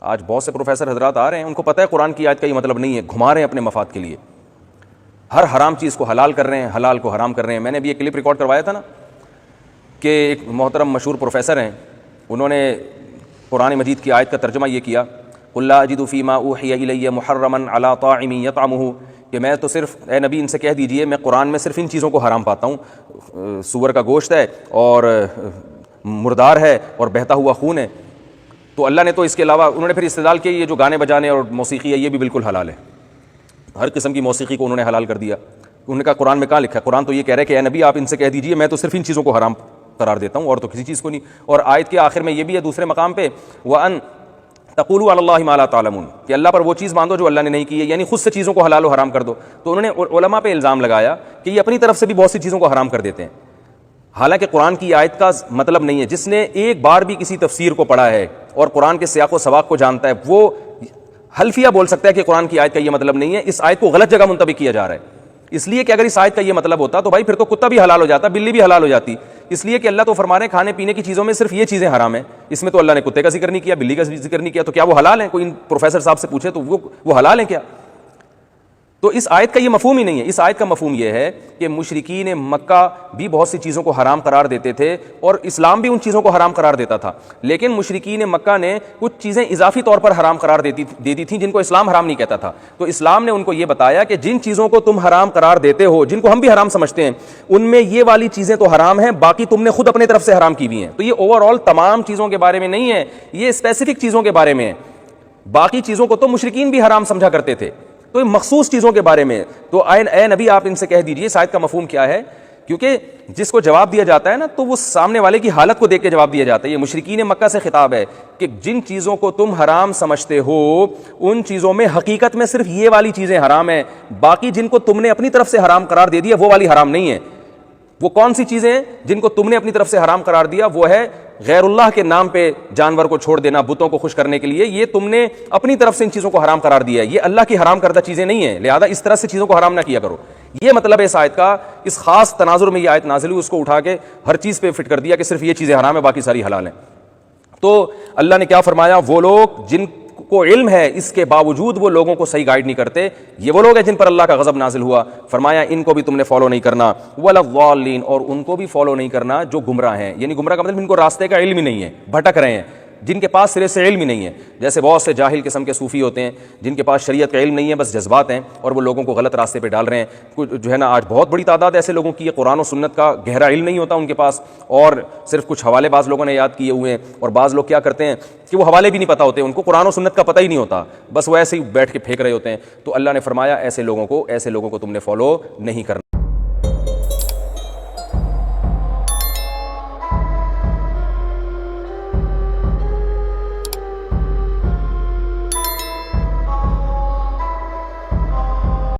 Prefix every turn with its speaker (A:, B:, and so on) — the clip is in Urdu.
A: آج بہت سے پروفیسر حضرات آ رہے ہیں، ان کو پتہ ہے قرآن کی آیت کا یہ مطلب نہیں ہے، گھما رہے ہیں اپنے مفاد کے لیے، ہر حرام چیز کو حلال کر رہے ہیں، حلال کو حرام کر رہے ہیں۔ میں نے بھی ایک کلپ ریکارڈ کروایا تھا نا کہ ایک محترم مشہور پروفیسر ہیں، انہوں نے قرآن مجید کی آیت کا ترجمہ یہ کیا، قُل لَا أَجِدُ فِي مَا أُوحِيَ إِلَيَّ مُحَرَّمًا عَلَىٰ طَاعِمٍ يَطْعَمُهُ، کہ میں تو صرف، اے نبی ان سے کہہ دیجئے میں قرآن میں صرف ان چیزوں کو حرام پاتا ہوں، سور کا گوشت ہے اور مردار ہے اور بہتا ہوا خون ہے۔ تو اللہ نے تو اس کے علاوہ، انہوں نے پھر استدلال کیا یہ جو گانے بجانے اور موسیقی ہے یہ بھی بالکل حلال ہے، ہر قسم کی موسیقی کو انہوں نے حلال کر دیا۔ انہوں نے کہا قرآن میں کہاں لکھا ہے؟ قرآن تو یہ کہہ رہا ہے کہ اے نبی آپ ان سے کہہ دیجئے میں تو صرف ان چیزوں کو حرام قرار دیتا ہوں اور تو کسی چیز کو نہیں۔ اور آیت کے آخر میں یہ بھی ہے دوسرے مقام پہ، وَأَن تقولوا علی اللہ ما لا تعلمون، کہ اللہ پر وہ چیز باندھو جو اللہ نے نہیں کی ہے، یعنی خود سے چیزوں کو حلال و حرام کر دو۔ تو انہوں نے علماء پہ الزام لگایا کہ یہ اپنی طرف سے بھی بہت سی چیزوں کو حرام کر دیتے ہیں، حالانکہ قرآن کی آیت کا مطلب نہیں ہے۔ جس نے ایک بار بھی کسی تفسیر کو پڑھا ہے اور قرآن کے سیاق و سواق کو جانتا ہے وہ حلفیہ بول سکتا ہے کہ قرآن کی آیت کا یہ مطلب نہیں ہے، اس آیت کو غلط جگہ منطبق کیا جا رہا ہے۔ اس لیے کہ اگر اس آیت کا یہ مطلب ہوتا تو بھائی پھر تو کتا بھی حلال ہو جاتا، بلی بھی حلال ہو جاتی، اس لیے کہ اللہ تو فرما رہے ہیں کھانے پینے کی چیزوں میں صرف یہ چیزیں حرام ہیں، اس میں تو اللہ نے کتے کا ذکر نہیں کیا، بلی کا ذکر نہیں کیا، تو کیا وہ حلال ہیں؟ کوئی پروفیسر صاحب سے پوچھے تو وہ حلال ہیں کیا؟ تو اس آیت کا یہ مفہوم ہی نہیں ہے۔ اس آیت کا مفہوم یہ ہے کہ مشرکین مکہ بھی بہت سی چیزوں کو حرام قرار دیتے تھے اور اسلام بھی ان چیزوں کو حرام قرار دیتا تھا، لیکن مشرکین مکہ نے کچھ چیزیں اضافی طور پر حرام قرار دیتی تھیں جن کو اسلام حرام نہیں کہتا تھا۔ تو اسلام نے ان کو یہ بتایا کہ جن چیزوں کو تم حرام قرار دیتے ہو، جن کو ہم بھی حرام سمجھتے ہیں، ان میں یہ والی چیزیں تو حرام ہیں، باقی تم نے خود اپنے طرف سے حرام کی بھی ہیں۔ تو یہ اوور آل تمام چیزوں کے بارے میں نہیں ہے، یہ اسپیسیفک چیزوں کے بارے میں ہے۔ باقی چیزوں کو تو مشرکین بھی حرام سمجھا کرتے تھے، تو یہ مخصوص چیزوں کے بارے میں۔ تو اے نبی آپ ان سے کہہ دیجئے، اس آیت کا مفہوم کیا ہے؟ کیونکہ جس کو جواب دیا جاتا ہے نا تو وہ سامنے والے کی حالت کو دیکھ کے جواب دیا جاتا ہے۔ یہ مشرکین مکہ سے خطاب ہے کہ جن چیزوں کو تم حرام سمجھتے ہو ان چیزوں میں حقیقت میں صرف یہ والی چیزیں حرام ہیں، باقی جن کو تم نے اپنی طرف سے حرام قرار دے دیا وہ والی حرام نہیں ہے۔ وہ کون سی چیزیں ہیں جن کو تم نے اپنی طرف سے حرام قرار دیا؟ وہ ہے غیر اللہ کے نام پہ جانور کو چھوڑ دینا بتوں کو خوش کرنے کے لیے، یہ تم نے اپنی طرف سے ان چیزوں کو حرام قرار دیا ہے، یہ اللہ کی حرام کردہ چیزیں نہیں ہیں، لہذا اس طرح سے چیزوں کو حرام نہ کیا کرو۔ یہ مطلب ہے اس آیت کا۔ اس خاص تناظر میں یہ آیت نازل ہوئی، اس کو اٹھا کے ہر چیز پہ فٹ کر دیا کہ صرف یہ چیزیں حرام ہیں باقی ساری حلال ہیں۔ تو اللہ نے کیا فرمایا؟ وہ لوگ جن کو علم ہے اس کے باوجود وہ لوگوں کو صحیح گائیڈ نہیں کرتے، یہ وہ لوگ ہیں جن پر اللہ کا غضب نازل ہوا۔ فرمایا ان کو بھی تم نے فالو نہیں کرنا، ولا الضالین، اور ان کو بھی فالو نہیں کرنا جو گمراہ ہیں، یعنی گمراہ کا مطلب ان کو راستے کا علم ہی نہیں ہے، بھٹک رہے ہیں، جن کے پاس سرے سے علم ہی نہیں ہے۔ جیسے بہت سے جاہل قسم کے صوفی ہوتے ہیں جن کے پاس شریعت کا علم نہیں ہے، بس جذبات ہیں اور وہ لوگوں کو غلط راستے پہ ڈال رہے ہیں۔ کچھ جو ہے نا آج بہت بڑی تعداد ایسے لوگوں کی ہے، قرآن و سنت کا گہرا علم نہیں ہوتا ان کے پاس، اور صرف کچھ حوالے بعض لوگوں نے یاد کیے ہوئے ہیں، اور بعض لوگ کیا کرتے ہیں کہ وہ حوالے بھی نہیں پتہ ہوتے، ان کو قرآن و سنت کا پتہ ہی نہیں ہوتا، بس وہ ایسے ہی بیٹھ کے پھینک رہے ہوتے ہیں۔ تو اللہ نے فرمایا ایسے لوگوں کو تم نے فالو نہیں کرنا۔